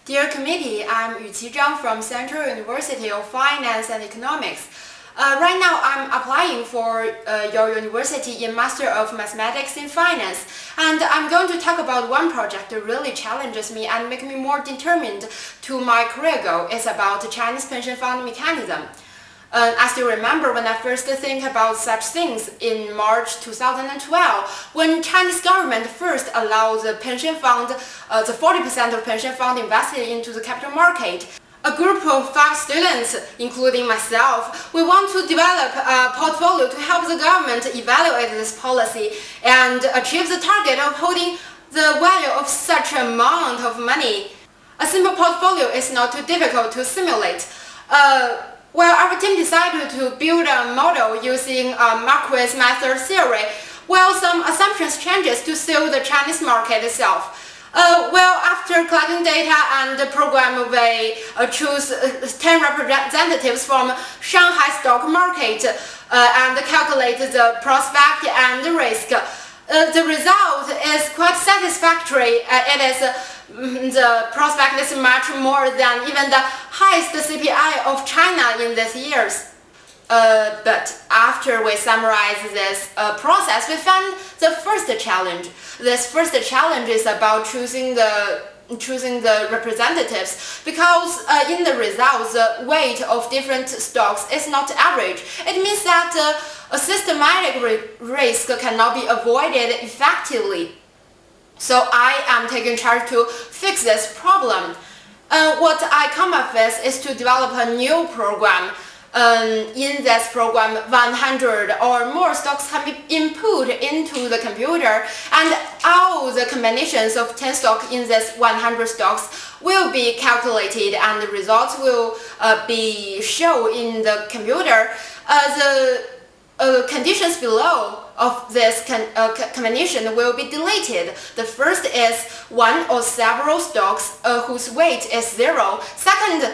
Dear committee, I'm Yuqi Zhang from Central University of Finance and Economics. Right now I'm applying for your university in Master of Mathematics in Finance, and I'm going to talk about one project that really challenges me and makes me more determined to my career goal. It's about the Chinese pension fund mechanism. I still remember when I first think about such things in March 2012, when Chinese government first allowed the pension fund, the 40% of pension fund invested into the capital market. A group of 5 students, including myself, we want to develop a portfolio to help the government evaluate this policy and achieve the target of holding the value of such amount of money. A simple portfolio is not too difficult to simulate. Well, our team decided to build a model using a Marquis method theory, while some assumptions changes to suit the Chinese market itself. After collecting data and the program, we choose 10 representatives from Shanghai stock market and calculate the prospect and the risk. The result is quite satisfactory. The prospect is much more than even the highest CPI of China in these years. But after we summarize this process, we found the first challenge. This first challenge is about choosing the representatives, because in the results, the weight of different stocks is not average. It means that a systematic risk cannot be avoided effectively. So I am taking charge to fix this problem. What I come up with is to develop a new program. In this program, 100 or more stocks can be input into the computer, and all the combinations of 10 stocks in this 100 stocks will be calculated, and the results will be shown in the computer. The conditions below of this combination will be deleted. The first is one or several stocks whose weight is 0. Second,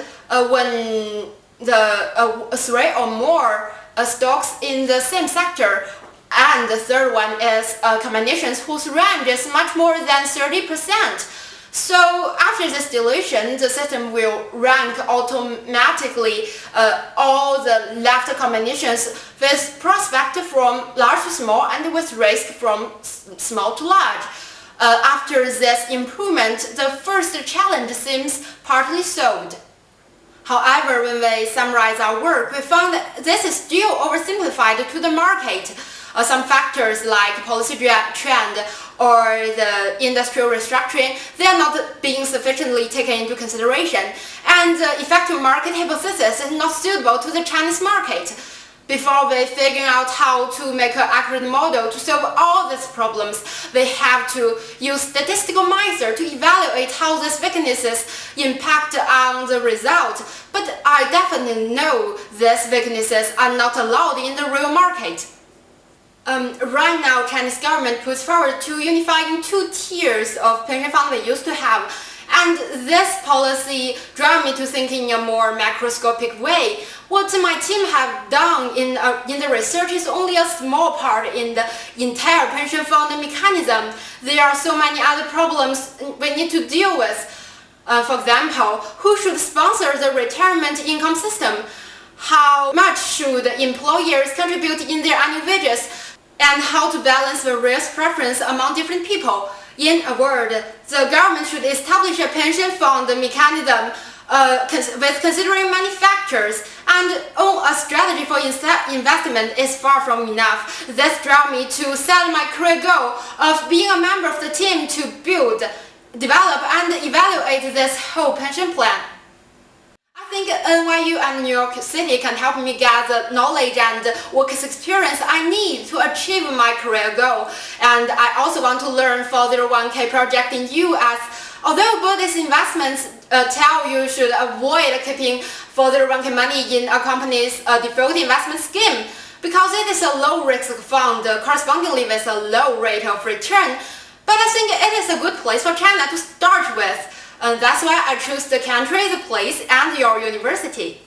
when the 3 or more stocks in the same sector. And the third one is combinations whose range is much more than 30%. So after this deletion, the system will rank automatically all the left combinations with prospect from large to small and with risk from small to large. After this improvement, the first challenge seems partly solved. However, when we summarize our work, we found that this is still oversimplified to the market. Some factors like policy trend or the industrial restructuring, they are not being sufficiently taken into consideration, and the effective market hypothesis is not suitable to the Chinese market. Before we figure out how to make an accurate model to solve all these problems, we have to use statistical method to evaluate how these weaknesses impact on the result. But I definitely know these weaknesses are not allowed in the real market. Right now, Chinese government puts forward to unifying 2 tiers of pension fund we used to have. And this policy drives me to think in a more macroscopic way. What my team have done in the research is only a small part in the entire pension fund mechanism. There are so many other problems we need to deal with. For example, who should sponsor the retirement income system? How much should employers contribute in their annual wages? And how to balance the risk preference among different people? In a word, the government should establish a pension fund mechanism with considering many factors, and a strategy for investment is far from enough. This drove me to set my career goal of being a member of the team to build, develop, and evaluate this whole pension plan. I think NYU and New York City can help me get the knowledge and work experience I need to achieve my career goal. And I also want to learn for the 1K project in US. Although Buddhist investments tell you should avoid keeping further 1K money in a company's default investment scheme, because it is a low-risk fund correspondingly with a low rate of return. But I think it is a good place for China to start with. And that's why I chose the country, the place, and your university.